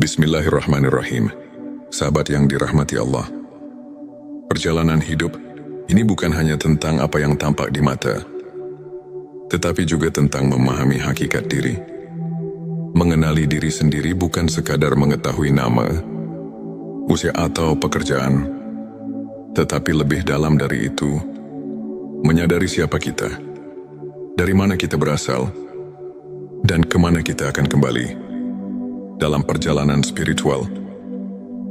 Bismillahirrahmanirrahim. Sahabat yang dirahmati Allah. Perjalanan hidup ini bukan hanya tentang apa yang tampak di mata, tetapi juga tentang memahami hakikat diri. Mengenali diri sendiri bukan sekadar mengetahui nama, usia atau pekerjaan, tetapi lebih dalam dari itu, menyadari siapa kita, dari mana kita berasal, dan kemana kita akan kembali. Dalam perjalanan spiritual,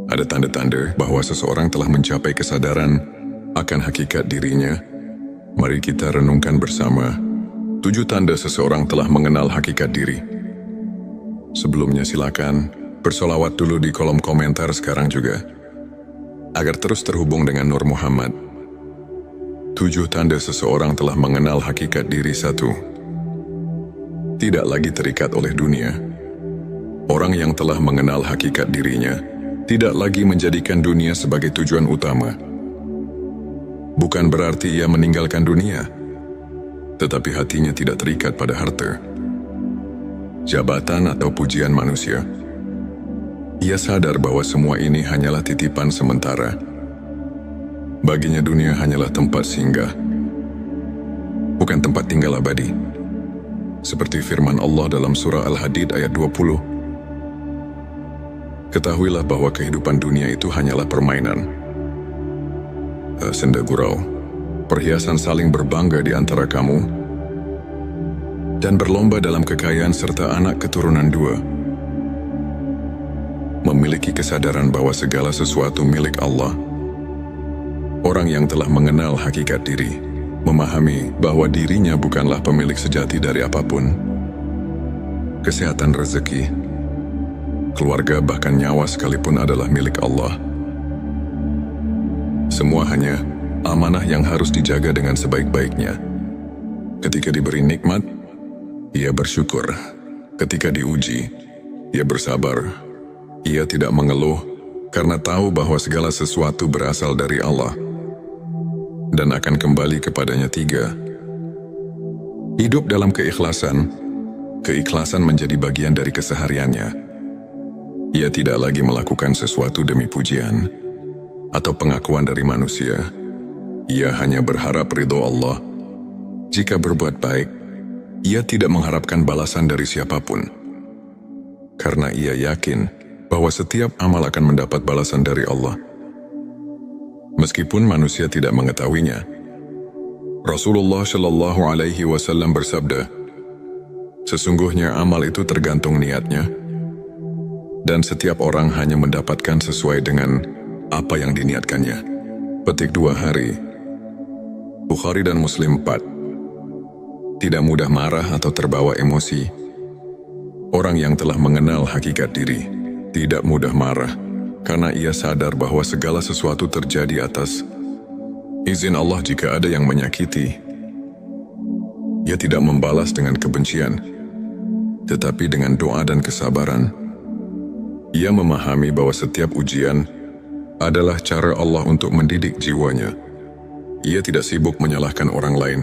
ada tanda-tanda bahwa seseorang telah mencapai kesadaran akan hakikat dirinya. Mari kita renungkan bersama 7 tanda seseorang telah mengenal hakikat diri. Sebelumnya silakan bersolawat dulu di kolom komentar sekarang juga, agar terus terhubung dengan Nur Muhammad. 7 tanda seseorang telah mengenal hakikat diri. 1. Tidak lagi terikat oleh dunia. Orang yang telah mengenal hakikat dirinya tidak lagi menjadikan dunia sebagai tujuan utama. Bukan berarti ia meninggalkan dunia, tetapi hatinya tidak terikat pada harta, jabatan atau pujian manusia. Ia sadar bahwa semua ini hanyalah titipan sementara. Baginya dunia hanyalah tempat singgah, bukan tempat tinggal abadi. Seperti firman Allah dalam surah Al-Hadid ayat 20. Ketahuilah bahwa kehidupan dunia itu hanyalah permainan, senda gurau, perhiasan saling berbangga di antara kamu, dan berlomba dalam kekayaan serta anak keturunan 2. Memiliki kesadaran bahwa segala sesuatu milik Allah. Orang yang telah mengenal hakikat diri, memahami bahwa dirinya bukanlah pemilik sejati dari apapun. Kesehatan, rezeki, keluarga, bahkan nyawa sekalipun adalah milik Allah. Semua hanya amanah yang harus dijaga dengan sebaik-baiknya. Ketika diberi nikmat, ia bersyukur. Ketika diuji, ia bersabar. Ia tidak mengeluh karena tahu bahwa segala sesuatu berasal dari Allah dan akan kembali kepadanya. 3. Hidup dalam keikhlasan. Keikhlasan menjadi bagian dari kesehariannya. Ia tidak lagi melakukan sesuatu demi pujian atau pengakuan dari manusia. Ia hanya berharap ridho Allah. Jika berbuat baik, ia tidak mengharapkan balasan dari siapapun. Karena ia yakin bahwa setiap amal akan mendapat balasan dari Allah, meskipun manusia tidak mengetahuinya. Rasulullah Shallallahu Alaihi Wasallam bersabda, sesungguhnya amal itu tergantung niatnya, dan setiap orang hanya mendapatkan sesuai dengan apa yang diniatkannya. Petik 2 hari. Bukhari dan Muslim 4. Tidak mudah marah atau terbawa emosi. Orang yang telah mengenal hakikat diri tidak mudah marah, karena ia sadar bahwa segala sesuatu terjadi atas izin Allah. Jika ada yang menyakiti, ia tidak membalas dengan kebencian, tetapi dengan doa dan kesabaran. Ia memahami bahwa setiap ujian adalah cara Allah untuk mendidik jiwanya. Ia tidak sibuk menyalahkan orang lain,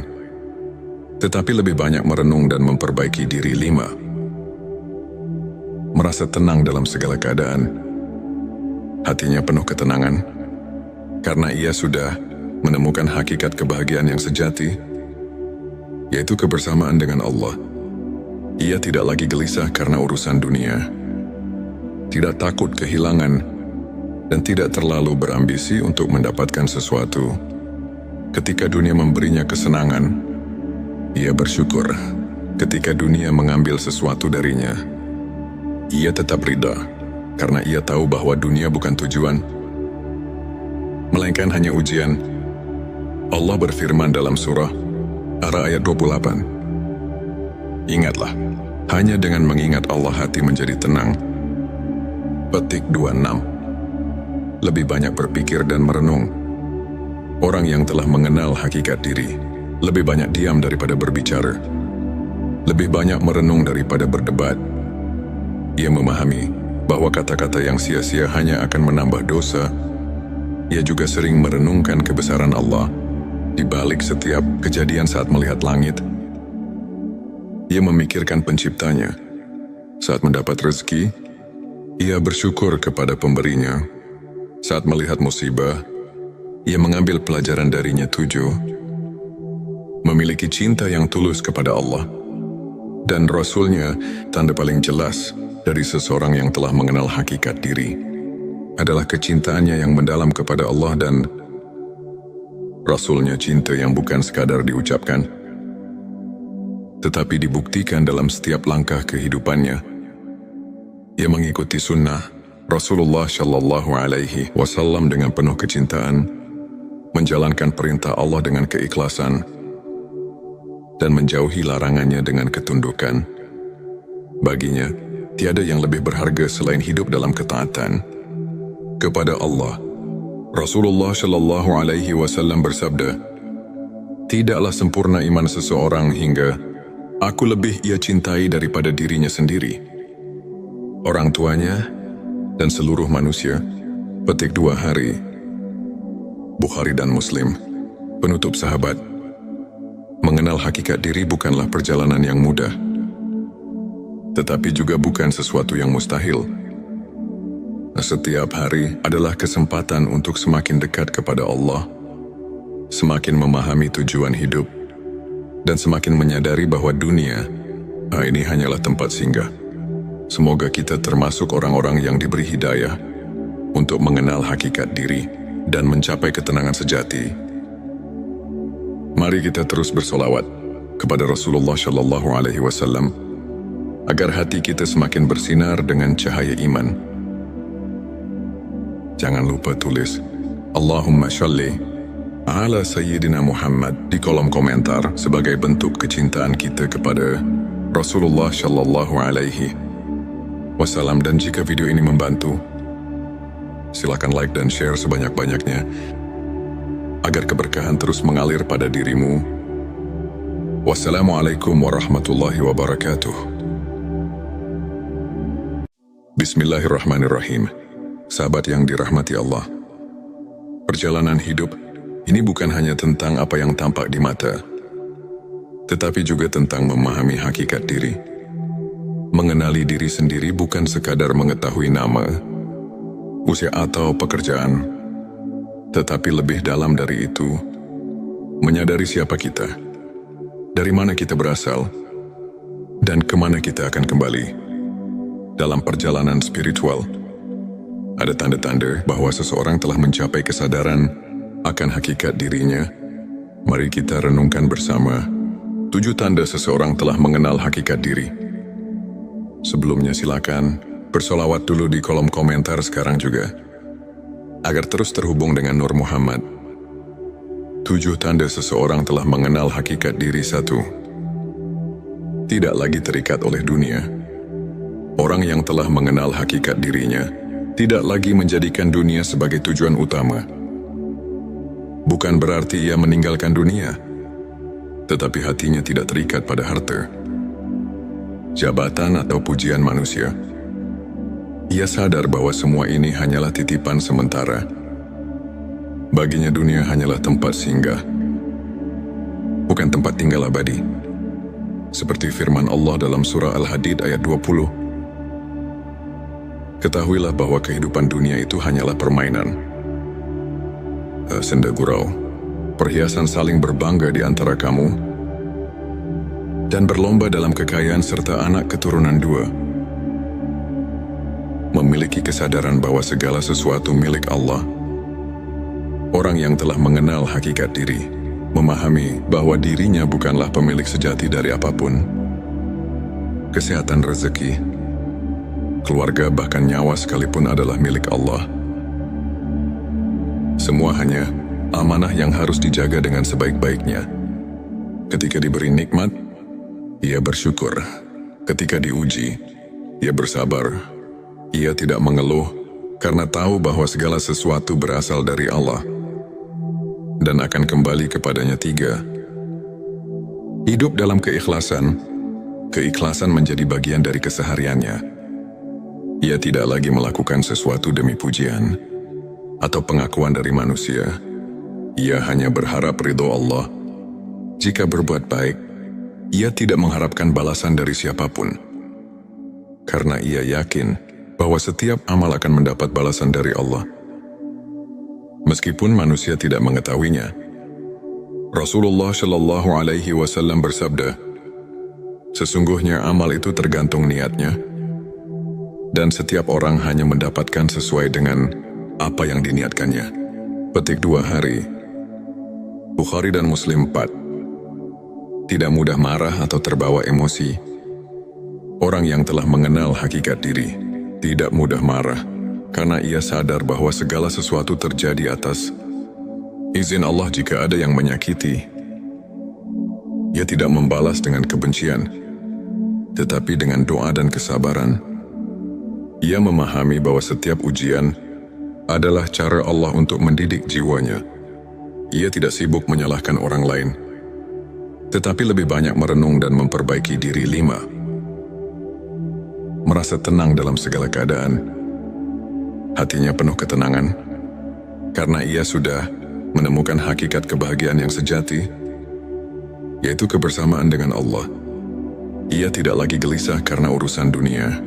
tetapi lebih banyak merenung dan memperbaiki diri. 5. Merasa tenang dalam segala keadaan. Hatinya penuh ketenangan, karena ia sudah menemukan hakikat kebahagiaan yang sejati, yaitu kebersamaan dengan Allah. Ia tidak lagi gelisah karena urusan dunia, tidak takut kehilangan, dan tidak terlalu berambisi untuk mendapatkan sesuatu. Ketika dunia memberinya kesenangan, ia bersyukur. Ketika dunia mengambil sesuatu darinya, ia tetap ridha, karena ia tahu bahwa dunia bukan tujuan, melainkan hanya ujian. Allah berfirman dalam surah Ar-Ra'd ayat 28. Ingatlah, hanya dengan mengingat Allah hati menjadi tenang. Petik 26. Lebih banyak berpikir dan merenung. Orang yang telah mengenal hakikat diri lebih banyak diam daripada berbicara, lebih banyak merenung daripada berdebat. Ia memahami bahwa kata-kata yang sia-sia hanya akan menambah dosa. Ia juga sering merenungkan kebesaran Allah di balik setiap kejadian. Saat melihat langit, ia memikirkan penciptanya. Saat mendapat rezeki, Ia bersyukur kepada pemberinya. Saat melihat musibah, ia mengambil pelajaran darinya. 7. Memiliki cinta yang tulus kepada Allah dan Rasul-Nya. Tanda paling jelas dari seseorang yang telah mengenal hakikat diri adalah kecintaannya yang mendalam kepada Allah dan Rasul-Nya. Cinta yang bukan sekadar diucapkan, tetapi dibuktikan dalam setiap langkah kehidupannya. Ia mengikuti sunnah Rasulullah Shallallahu Alaihi Wasallam dengan penuh kecintaan, menjalankan perintah Allah dengan keikhlasan, dan menjauhi larangannya dengan ketundukan. Baginya, tiada yang lebih berharga selain hidup dalam ketaatan kepada Allah. Rasulullah Shallallahu Alaihi Wasallam bersabda, "Tidaklah sempurna iman seseorang hingga aku lebih ia cintai daripada dirinya sendiri, orang tuanya, dan seluruh manusia." Petik 2 hari. Bukhari dan Muslim. Penutup sahabat, mengenal hakikat diri bukanlah perjalanan yang mudah, tetapi juga bukan sesuatu yang mustahil. Setiap hari adalah kesempatan untuk semakin dekat kepada Allah, semakin memahami tujuan hidup, dan semakin menyadari bahwa dunia ini hanyalah tempat singgah. Semoga kita termasuk orang-orang yang diberi hidayah untuk mengenal hakikat diri dan mencapai ketenangan sejati. Mari kita terus bersolawat kepada Rasulullah Shallallahu Alaihi Wasallam agar hati kita semakin bersinar dengan cahaya iman. Jangan lupa tulis Allahumma sholli ala Sayyidina Muhammad di kolom komentar sebagai bentuk kecintaan kita kepada Rasulullah Shallallahu Alaihi Wasallam. Dan jika video ini membantu, silakan like dan share sebanyak-banyaknya agar keberkahan terus mengalir pada dirimu. Wassalamualaikum warahmatullahi wabarakatuh. Bismillahirrahmanirrahim. Sahabat yang dirahmati Allah, perjalanan hidup ini bukan hanya tentang apa yang tampak di mata, tetapi juga tentang memahami hakikat diri. Mengenali diri sendiri bukan sekadar mengetahui nama, usia atau pekerjaan, tetapi lebih dalam dari itu, menyadari siapa kita, dari mana kita berasal, dan kemana kita akan kembali. Dalam perjalanan spiritual, ada tanda-tanda bahwa seseorang telah mencapai kesadaran akan hakikat dirinya. Mari kita renungkan bersama 7 tanda seseorang telah mengenal hakikat diri. Sebelumnya silakan bersolawat dulu di kolom komentar sekarang juga, agar terus terhubung dengan Nur Muhammad. 7 tanda seseorang telah mengenal hakikat diri. 1. Tidak lagi terikat oleh dunia. Orang yang telah mengenal hakikat dirinya tidak lagi menjadikan dunia sebagai tujuan utama. Bukan berarti ia meninggalkan dunia, tetapi hatinya tidak terikat pada harta, jabatan atau pujian manusia. Ia sadar bahwa semua ini hanyalah titipan sementara. Baginya dunia hanyalah tempat singgah, bukan tempat tinggal abadi. Seperti firman Allah dalam surah Al-Hadid ayat 20. Ketahuilah bahwa kehidupan dunia itu hanyalah permainan, senda gurau, perhiasan saling berbangga di antara kamu, dan berlomba dalam kekayaan serta anak keturunan 2. Memiliki kesadaran bahwa segala sesuatu milik Allah. Orang yang telah mengenal hakikat diri, memahami bahwa dirinya bukanlah pemilik sejati dari apapun. Kesehatan, rezeki, keluarga, bahkan nyawa sekalipun adalah milik Allah. Semua hanya amanah yang harus dijaga dengan sebaik-baiknya. Ketika diberi nikmat, ia bersyukur. Ketika diuji, ia bersabar. Ia tidak mengeluh karena tahu bahwa segala sesuatu berasal dari Allah dan akan kembali kepadanya. 3. Hidup dalam keikhlasan. Keikhlasan menjadi bagian dari kesehariannya. Ia tidak lagi melakukan sesuatu demi pujian atau pengakuan dari manusia. Ia hanya berharap ridho Allah. Jika berbuat baik, ia tidak mengharapkan balasan dari siapapun, karena ia yakin bahwa setiap amal akan mendapat balasan dari Allah. Meskipun manusia tidak mengetahuinya, Rasulullah Shallallahu Alaihi Wasallam bersabda, sesungguhnya amal itu tergantung niatnya, dan setiap orang hanya mendapatkan sesuai dengan apa yang diniatkannya. Petik 2 hari. Bukhari dan Muslim 4. Tidak mudah marah atau terbawa emosi. Orang yang telah mengenal hakikat diri tidak mudah marah, karena ia sadar bahwa segala sesuatu terjadi atas izin Allah. Jika ada yang menyakiti, ia tidak membalas dengan kebencian, tetapi dengan doa dan kesabaran. Ia memahami bahwa setiap ujian adalah cara Allah untuk mendidik jiwanya. Ia tidak sibuk menyalahkan orang lain, tetapi lebih banyak merenung dan memperbaiki diri. 5. Merasa tenang dalam segala keadaan. Hatinya penuh ketenangan, karena ia sudah menemukan hakikat kebahagiaan yang sejati, yaitu kebersamaan dengan Allah. Ia tidak lagi gelisah karena urusan dunia,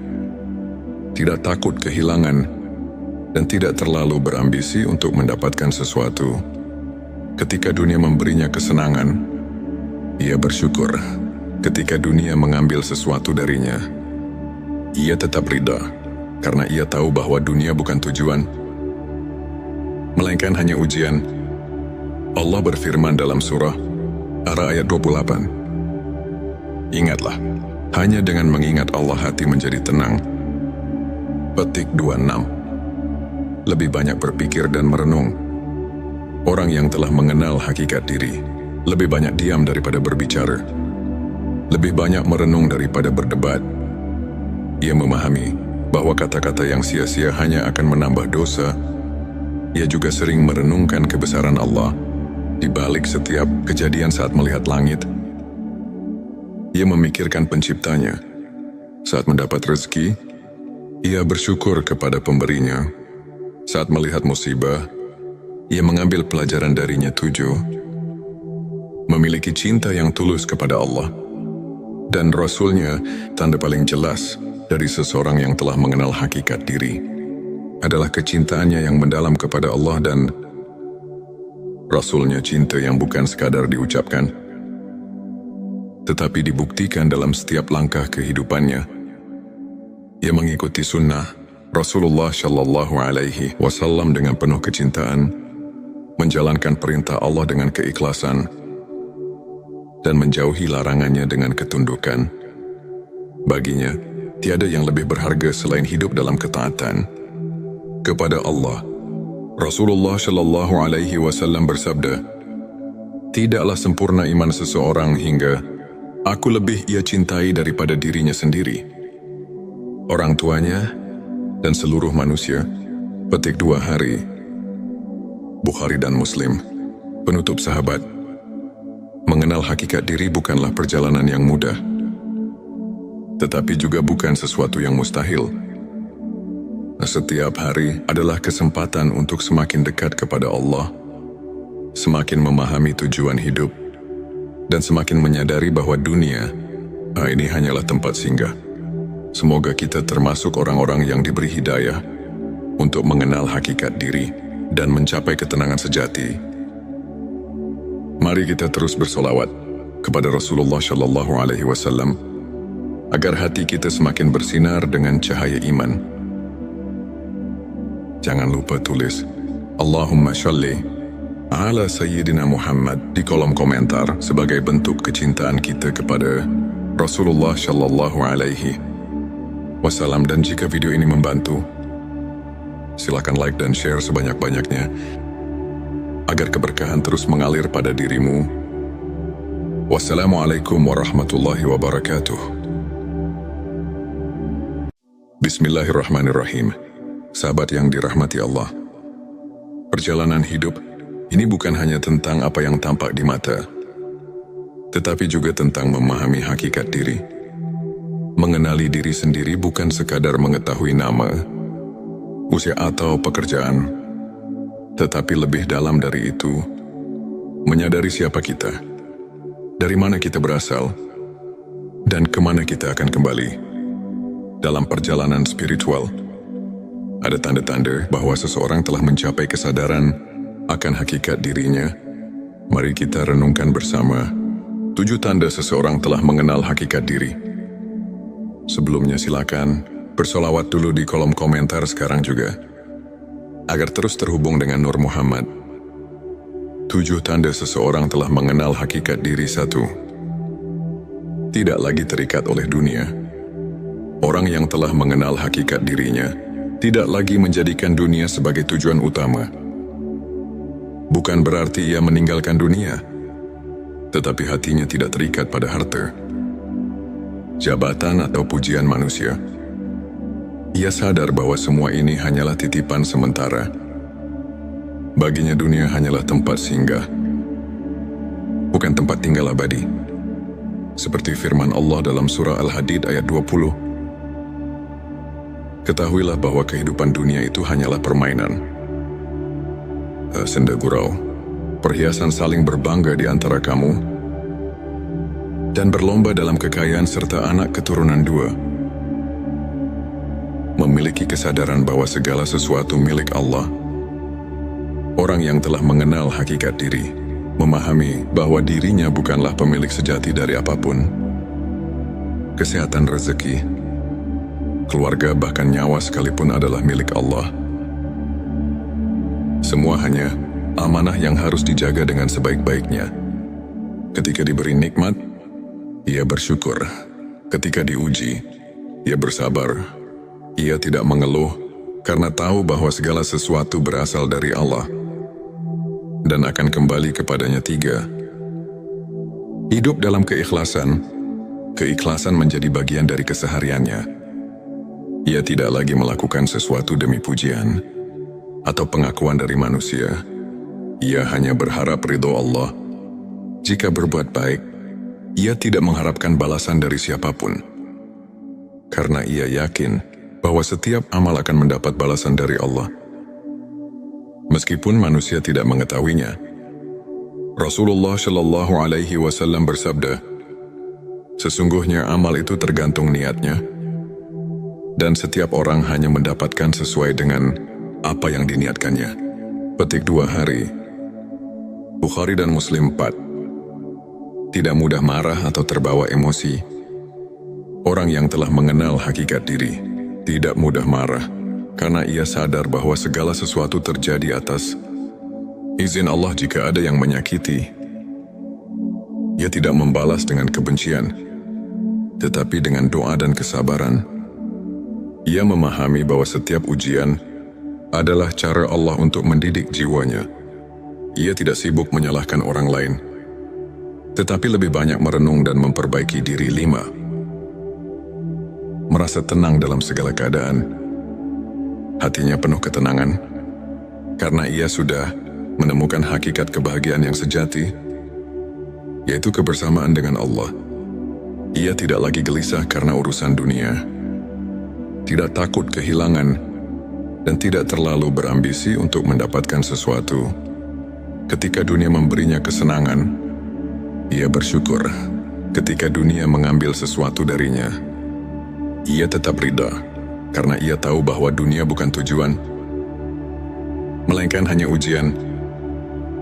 tidak takut kehilangan, dan tidak terlalu berambisi untuk mendapatkan sesuatu. Ketika dunia memberinya kesenangan, ia bersyukur. Ketika dunia mengambil sesuatu darinya, ia tetap ridha, karena ia tahu bahwa dunia bukan tujuan, melainkan hanya ujian. Allah berfirman dalam surah Ar-Ra'd ayat 28. Ingatlah, hanya dengan mengingat Allah hati menjadi tenang. Petik 26. Lebih banyak berpikir dan merenung. Orang yang telah mengenal hakikat diri lebih banyak diam daripada berbicara, lebih banyak merenung daripada berdebat. Ia memahami bahwa kata-kata yang sia-sia hanya akan menambah dosa. Ia juga sering merenungkan kebesaran Allah di balik setiap kejadian. Saat melihat langit, ia memikirkan penciptanya. Saat mendapat rezeki, ia bersyukur kepada pemberinya. Saat melihat musibah, ia mengambil pelajaran darinya. 7. Memiliki cinta yang tulus kepada Allah dan Rasul-Nya. Tanda paling jelas dari seseorang yang telah mengenal hakikat diri adalah kecintaannya yang mendalam kepada Allah dan Rasul-Nya. Cinta yang bukan sekadar diucapkan, tetapi dibuktikan dalam setiap langkah kehidupannya. Ia mengikuti sunnah Rasulullah Shallallahu Alaihi Wasallam dengan penuh kecintaan, menjalankan perintah Allah dengan keikhlasan, dan menjauhi larangannya dengan ketundukan. Baginya, tiada yang lebih berharga selain hidup dalam ketaatan kepada Allah. Rasulullah Shallallahu Alaihi Wasallam bersabda, tidaklah sempurna iman seseorang hingga aku lebih ia cintai daripada dirinya sendiri, orang tuanya, dan seluruh manusia. Petik 2 hari. Bukhari dan Muslim. Penutup sahabat, mengenal hakikat diri bukanlah perjalanan yang mudah, tetapi juga bukan sesuatu yang mustahil. Setiap hari adalah kesempatan untuk semakin dekat kepada Allah, semakin memahami tujuan hidup, dan semakin menyadari bahwa dunia ini hanyalah tempat singgah. Semoga kita termasuk orang-orang yang diberi hidayah untuk mengenal hakikat diri dan mencapai ketenangan sejati. Mari kita terus bersolawat kepada Rasulullah Shallallahu Alaihi Wasallam agar hati kita semakin bersinar dengan cahaya iman. Jangan lupa tulis Allahumma sholli ala Sayyidina Muhammad di kolom komentar sebagai bentuk kecintaan kita kepada Rasulullah Shallallahu Alaihi Wasallam. Dan jika video ini membantu, silakan like dan share sebanyak-banyaknya agar keberkahan terus mengalir pada dirimu. Wassalamualaikum warahmatullahi wabarakatuh. Bismillahirrahmanirrahim. Sahabat yang dirahmati Allah, perjalanan hidup ini bukan hanya tentang apa yang tampak di mata, tetapi juga tentang memahami hakikat diri. Mengenali diri sendiri bukan sekadar mengetahui nama, usia atau pekerjaan, tetapi lebih dalam dari itu, menyadari siapa kita, dari mana kita berasal, dan kemana kita akan kembali. Dalam perjalanan spiritual, Ada tanda-tanda bahwa seseorang telah mencapai kesadaran akan hakikat dirinya. Mari kita renungkan bersama 7 tanda seseorang telah mengenal hakikat diri. Sebelumnya silakan bersolawat dulu di kolom komentar sekarang juga, agar terus terhubung dengan Nur Muhammad. 7 tanda seseorang telah mengenal hakikat diri. 1. Tidak lagi terikat oleh dunia. Orang yang telah mengenal hakikat dirinya tidak lagi menjadikan dunia sebagai tujuan utama. Bukan berarti ia meninggalkan dunia, tetapi hatinya tidak terikat pada harta, jabatan atau pujian manusia. Ia sadar bahwa semua ini hanyalah titipan sementara. Baginya dunia hanyalah tempat singgah, bukan tempat tinggal abadi. Seperti firman Allah dalam surah Al-Hadid ayat 20. Ketahuilah bahwa kehidupan dunia itu hanyalah permainan, senda gurau, perhiasan saling berbangga di antara kamu, dan berlomba dalam kekayaan serta anak keturunan 2. Memiliki kesadaran bahwa segala sesuatu milik Allah. Orang yang telah mengenal hakikat diri memahami bahwa dirinya bukanlah pemilik sejati dari apapun. Kesehatan, rezeki, keluarga, bahkan nyawa sekalipun adalah milik Allah. Semua hanya amanah yang harus dijaga dengan sebaik-baiknya. Ketika diberi nikmat, ia bersyukur. Ketika diuji, ia bersabar. Ia tidak mengeluh karena tahu bahwa segala sesuatu berasal dari Allah dan akan kembali kepadanya. 3. Hidup dalam keikhlasan. Keikhlasan menjadi bagian dari kesehariannya. Ia tidak lagi melakukan sesuatu demi pujian atau pengakuan dari manusia. Ia hanya berharap ridho Allah. Jika berbuat baik, ia tidak mengharapkan balasan dari siapapun, karena ia yakin bahwa setiap amal akan mendapat balasan dari Allah, meskipun manusia tidak mengetahuinya. Rasulullah Shallallahu Alaihi Wasallam bersabda, sesungguhnya amal itu tergantung niatnya, dan setiap orang hanya mendapatkan sesuai dengan apa yang diniatkannya. Petik 2 hari. Bukhari dan Muslim 4. Tidak mudah marah atau terbawa emosi. Orang yang telah mengenal hakikat diri tidak mudah marah, karena ia sadar bahwa segala sesuatu terjadi atas izin Allah. Jika ada yang menyakiti, ia tidak membalas dengan kebencian, tetapi dengan doa dan kesabaran. Ia memahami bahwa setiap ujian adalah cara Allah untuk mendidik jiwanya. Ia tidak sibuk menyalahkan orang lain, tetapi lebih banyak merenung dan memperbaiki diri. 5. Merasa tenang dalam segala keadaan. Hatinya penuh ketenangan, karena ia sudah menemukan hakikat kebahagiaan yang sejati, yaitu kebersamaan dengan Allah. Ia tidak lagi gelisah karena urusan dunia, tidak takut kehilangan, dan tidak terlalu berambisi untuk mendapatkan sesuatu. Ketika dunia memberinya kesenangan, ia bersyukur. Ketika dunia mengambil sesuatu darinya, ia tetap ridha, karena ia tahu bahwa dunia bukan tujuan, melainkan hanya ujian.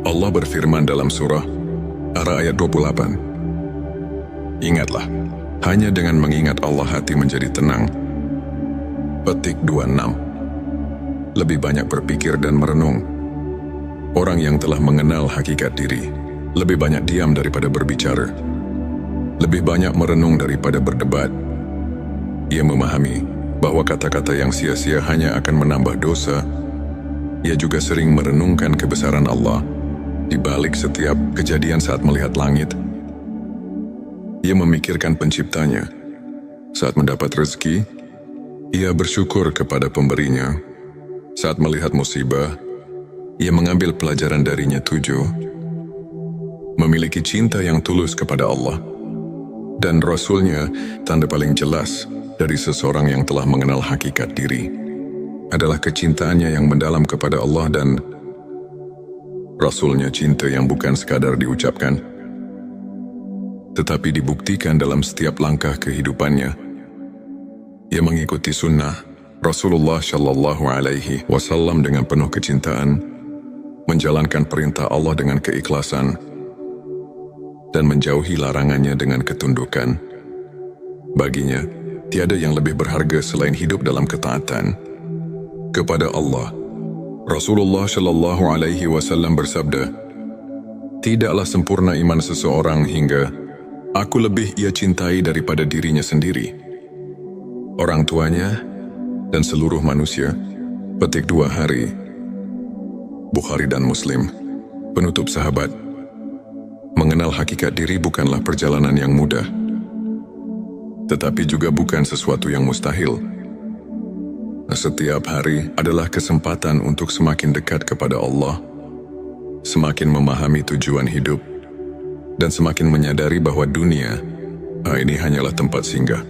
Allah berfirman dalam surah Ar-Ra'd ayat 28. Ingatlah, hanya dengan mengingat Allah hati menjadi tenang. Petik 26. Lebih banyak berpikir dan merenung. Orang yang telah mengenal hakikat diri lebih banyak diam daripada berbicara, lebih banyak merenung daripada berdebat. Ia memahami bahwa kata-kata yang sia-sia hanya akan menambah dosa. Ia juga sering merenungkan kebesaran Allah di balik setiap kejadian. Saat melihat langit, ia memikirkan penciptanya. Saat mendapat rezeki, ia bersyukur kepada pemberinya. Saat melihat musibah, ia mengambil pelajaran darinya. 7. Memiliki cinta yang tulus kepada Allah dan Rasul-Nya. Tanda paling jelas dari seseorang yang telah mengenal hakikat diri adalah kecintaannya yang mendalam kepada Allah dan Rasul-Nya. Cinta yang bukan sekadar diucapkan, tetapi dibuktikan dalam setiap langkah kehidupannya. Ia mengikuti sunnah, Rasulullah Shallallahu Alaihi Wasallam dengan penuh kecintaan menjalankan perintah Allah dengan keikhlasan dan menjauhi larangannya dengan ketundukan. Baginya, tiada yang lebih berharga selain hidup dalam ketaatan kepada Allah. Rasulullah Shallallahu Alaihi Wasallam bersabda, "Tidaklah sempurna iman seseorang hingga aku lebih ia cintai daripada dirinya sendiri, orang tuanya, dan seluruh manusia." Petik 2 hari. Bukhari dan Muslim. Penutup sahabat, mengenal hakikat diri bukanlah perjalanan yang mudah, tetapi juga bukan sesuatu yang mustahil. Setiap hari adalah kesempatan untuk semakin dekat kepada Allah, semakin memahami tujuan hidup, dan semakin menyadari bahwa dunia ini hanyalah tempat singgah.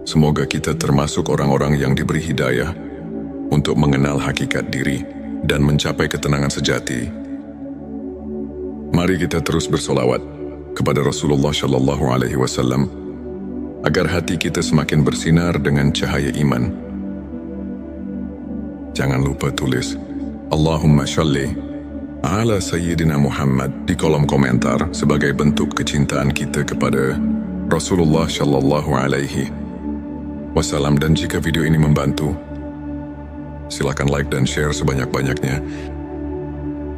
Semoga kita termasuk orang-orang yang diberi hidayah untuk mengenal hakikat diri dan mencapai ketenangan sejati. Mari kita terus bersolawat kepada Rasulullah Shallallahu Alaihi Wasallam agar hati kita semakin bersinar dengan cahaya iman. Jangan lupa tulis Allahumma sholli ala Sayyidina Muhammad di kolom komentar sebagai bentuk kecintaan kita kepada Rasulullah Shallallahu Alaihi Wasallam. Dan jika video ini membantu, silakan like dan share sebanyak-banyaknya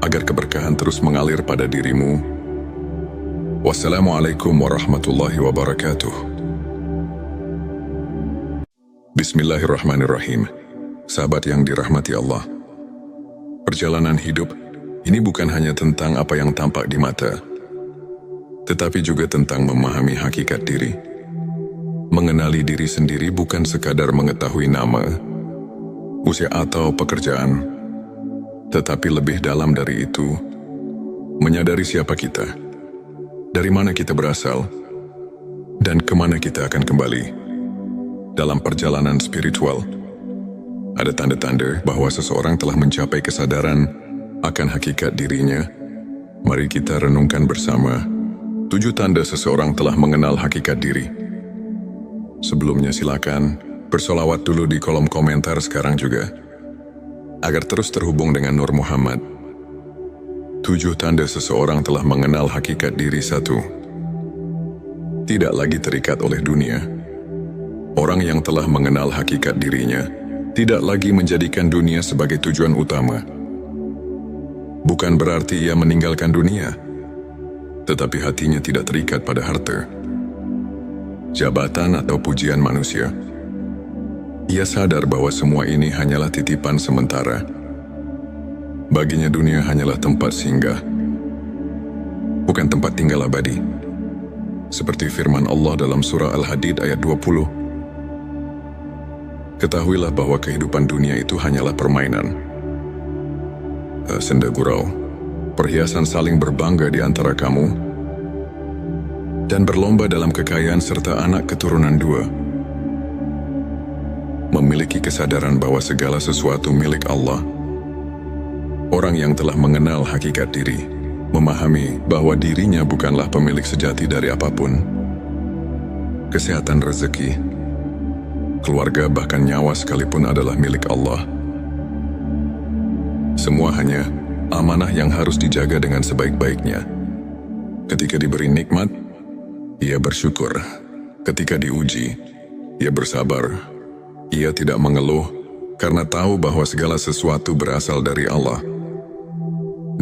agar keberkahan terus mengalir pada dirimu. Wassalamualaikum warahmatullahi wabarakatuh. Bismillahirrahmanirrahim. Sahabat yang dirahmati Allah, perjalanan hidup ini bukan hanya tentang apa yang tampak di mata, tetapi juga tentang memahami hakikat diri. Mengenali diri sendiri bukan sekadar mengetahui nama, usia atau pekerjaan, tetapi lebih dalam dari itu, menyadari siapa kita, dari mana kita berasal, dan kemana kita akan kembali. Dalam perjalanan spiritual, ada tanda-tanda bahwa seseorang telah mencapai kesadaran akan hakikat dirinya. Mari kita renungkan bersama 7 tanda seseorang telah mengenal hakikat diri. Sebelumnya silakan bersolawat dulu di kolom komentar sekarang juga, agar terus terhubung dengan Nur Muhammad. 7 tanda seseorang telah mengenal hakikat diri. 1. Tidak lagi terikat oleh dunia. Orang yang telah mengenal hakikat dirinya tidak lagi menjadikan dunia sebagai tujuan utama. Bukan berarti ia meninggalkan dunia, tetapi hatinya tidak terikat pada harta, jabatan atau pujian manusia. Ia sadar bahwa semua ini hanyalah titipan sementara. Baginya dunia hanyalah tempat singgah, bukan tempat tinggal abadi. Seperti firman Allah dalam surah Al-Hadid ayat 20. Ketahuilah bahwa kehidupan dunia itu hanyalah permainan, senda gurau, perhiasan saling berbangga di antara kamu, dan berlomba dalam kekayaan serta anak keturunan 2. Memiliki kesadaran bahwa segala sesuatu milik Allah. Orang yang telah mengenal hakikat diri, memahami bahwa dirinya bukanlah pemilik sejati dari apapun. Kesehatan, rezeki, keluarga, bahkan nyawa sekalipun adalah milik Allah. Semua hanya amanah yang harus dijaga dengan sebaik-baiknya. Ketika diberi nikmat, ia bersyukur. Ketika diuji, ia bersabar. Ia tidak mengeluh karena tahu bahwa segala sesuatu berasal dari Allah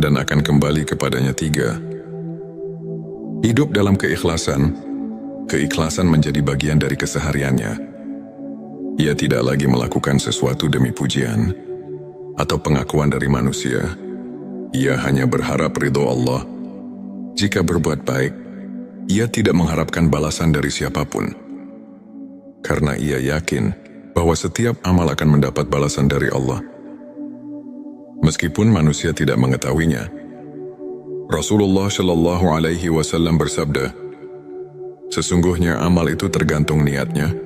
dan akan kembali kepadanya. 3. Hidup dalam keikhlasan. Keikhlasan menjadi bagian dari kesehariannya. Ia tidak lagi melakukan sesuatu demi pujian atau pengakuan dari manusia. Ia hanya berharap ridho Allah. Jika berbuat baik, ia tidak mengharapkan balasan dari siapapun, karena ia yakin bahwa setiap amal akan mendapat balasan dari Allah, meskipun manusia tidak mengetahuinya. Rasulullah Shallallahu Alaihi Wasallam bersabda, "Sesungguhnya amal itu tergantung niatnya,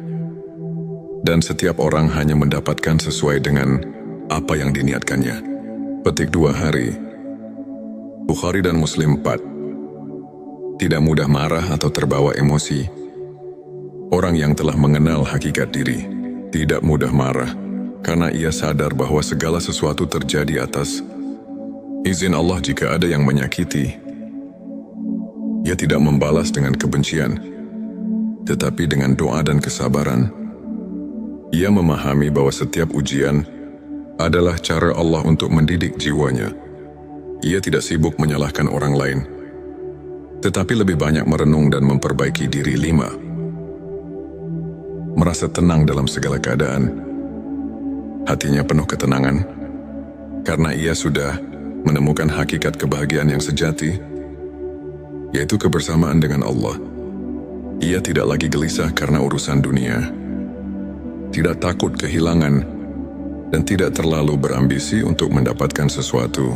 dan setiap orang hanya mendapatkan sesuai dengan apa yang diniatkannya." Petik 2 hari. Bukhari dan Muslim. 4. Tidak mudah marah atau terbawa emosi. Orang yang telah mengenal hakikat diri tidak mudah marah, karena ia sadar bahwa segala sesuatu terjadi atas izin Allah. Jika ada yang menyakiti, ia tidak membalas dengan kebencian, tetapi dengan doa dan kesabaran. Ia memahami bahwa setiap ujian adalah cara Allah untuk mendidik jiwanya. Ia tidak sibuk menyalahkan orang lain, tetapi lebih banyak merenung dan memperbaiki diri. 5. Merasa tenang dalam segala keadaan. Hatinya penuh ketenangan, karena ia sudah menemukan hakikat kebahagiaan yang sejati, yaitu kebersamaan dengan Allah. Ia tidak lagi gelisah karena urusan dunia, tidak takut kehilangan, dan tidak terlalu berambisi untuk mendapatkan sesuatu.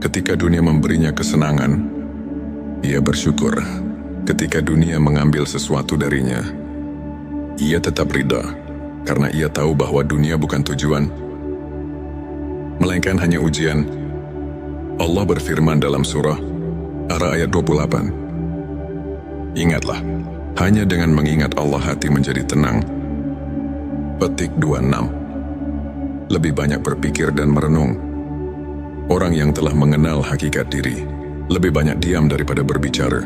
Ketika dunia memberinya kesenangan, ia bersyukur. Ketika dunia mengambil sesuatu darinya, ia tetap ridha, karena ia tahu bahwa dunia bukan tujuan, melainkan hanya ujian. Allah berfirman dalam surah Ar-Ra'd ayat 28, "Ingatlah, hanya dengan mengingat Allah hati menjadi tenang." Petik 26. Lebih banyak berpikir dan merenung. Orang yang telah mengenal hakikat diri lebih banyak diam daripada berbicara,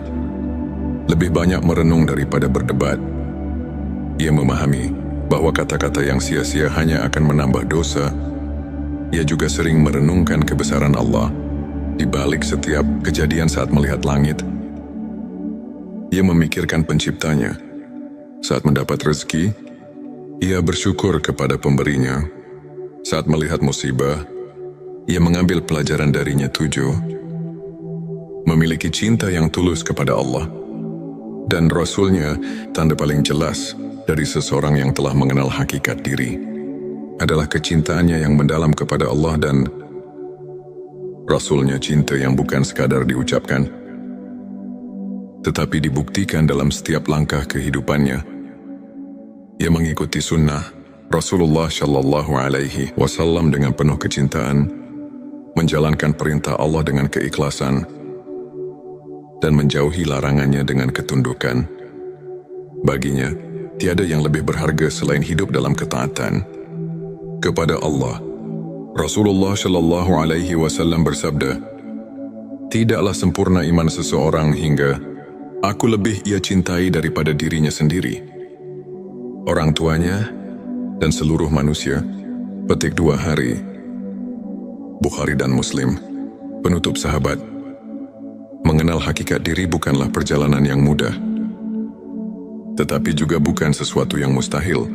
lebih banyak merenung daripada berdebat. Ia memahami bahwa kata-kata yang sia-sia hanya akan menambah dosa. Ia juga sering merenungkan kebesaran Allah di balik setiap kejadian. Saat melihat langit, ia memikirkan penciptanya. Saat mendapat rezeki, ia bersyukur kepada pemberinya. Saat melihat musibah, ia mengambil pelajaran darinya. 7. Memiliki cinta yang tulus kepada Allah dan Rasul-Nya. Tanda paling jelas dari seseorang yang telah mengenal hakikat diri adalah kecintaannya yang mendalam kepada Allah dan Rasul-Nya. Cinta yang bukan sekadar diucapkan, tetapi dibuktikan dalam setiap langkah kehidupannya. Ia mengikuti sunnah Rasulullah Shallallahu Alaihi Wasallam dengan penuh kecintaan, menjalankan perintah Allah dengan keikhlasan, dan menjauhi larangannya dengan ketundukan. Baginya, tiada yang lebih berharga selain hidup dalam ketaatan kepada Allah. Rasulullah Shallallahu Alaihi Wasallam bersabda, "Tidaklah sempurna iman seseorang hingga aku lebih ia cintai daripada dirinya sendiri, orang tuanya, dan seluruh manusia." Petik 2 hari. Bukhari dan Muslim. Penutup sahabat, mengenal hakikat diri bukanlah perjalanan yang mudah, tetapi juga bukan sesuatu yang mustahil.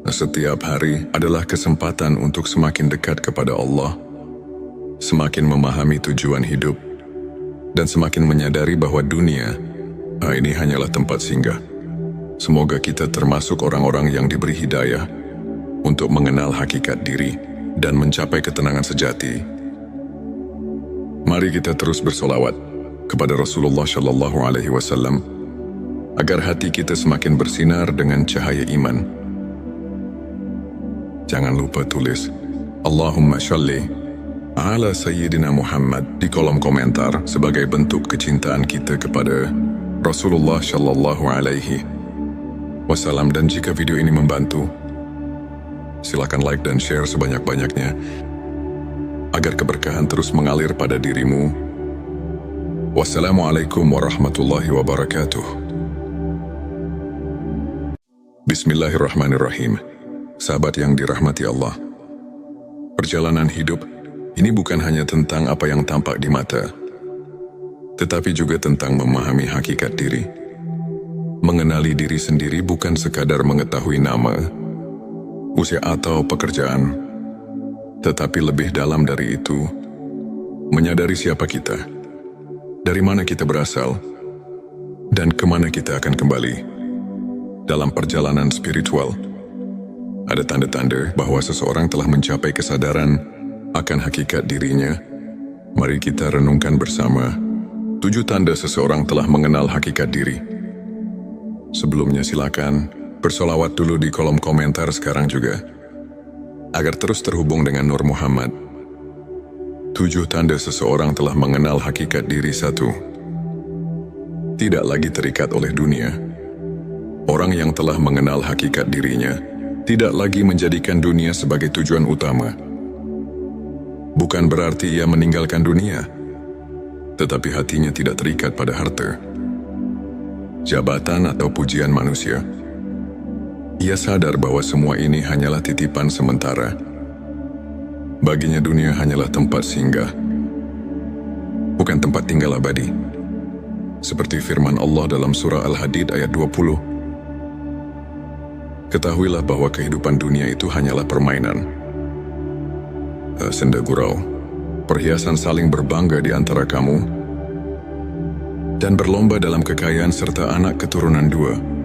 Setiap hari adalah kesempatan untuk semakin dekat kepada Allah, semakin memahami tujuan hidup, dan semakin menyadari bahwa dunia ini hanyalah tempat singgah. Semoga kita termasuk orang-orang yang diberi hidayah untuk mengenal hakikat diri dan mencapai ketenangan sejati. Mari kita terus bersolawat kepada Rasulullah Shallallahu Alaihi Wasallam agar hati kita semakin bersinar dengan cahaya iman. Jangan lupa tulis Allahumma sholli ala Sayyidina Muhammad di kolom komentar sebagai bentuk kecintaan kita kepada Rasulullah Shallallahu Alaihi Wasallam. Dan jika video ini membantu, silakan like dan share sebanyak-banyaknya agar keberkahan terus mengalir pada dirimu. Wassalamualaikum warahmatullahi wabarakatuh. Bismillahirrahmanirrahim. Sahabat yang dirahmati Allah, perjalanan hidup ini bukan hanya tentang apa yang tampak di mata, tetapi juga tentang memahami hakikat diri. Mengenali diri sendiri bukan sekadar mengetahui nama, usia atau pekerjaan, tetapi lebih dalam dari itu, menyadari siapa kita, dari mana kita berasal, dan kemana kita akan kembali. Dalam perjalanan spiritual, ada tanda-tanda bahwa seseorang telah mencapai kesadaran akan hakikat dirinya. Mari kita renungkan bersama 7 tanda seseorang telah mengenal hakikat diri. Sebelumnya silakan bersolawat dulu di kolom komentar sekarang juga, agar terus terhubung dengan Nur Muhammad. 7 tanda seseorang telah mengenal hakikat diri. 1. Tidak lagi terikat oleh dunia. Orang yang telah mengenal hakikat dirinya tidak lagi menjadikan dunia sebagai tujuan utama. Bukan berarti ia meninggalkan dunia, tetapi hatinya tidak terikat pada harta, jabatan atau pujian manusia. Ia sadar bahwa semua ini hanyalah titipan sementara. Baginya dunia hanyalah tempat singgah, bukan tempat tinggal abadi. Seperti firman Allah dalam surah Al-Hadid ayat 20. Ketahuilah bahwa kehidupan dunia itu hanyalah permainan. Senda gurau, perhiasan saling berbangga di antara kamu, dan berlomba dalam kekayaan serta anak keturunan dua.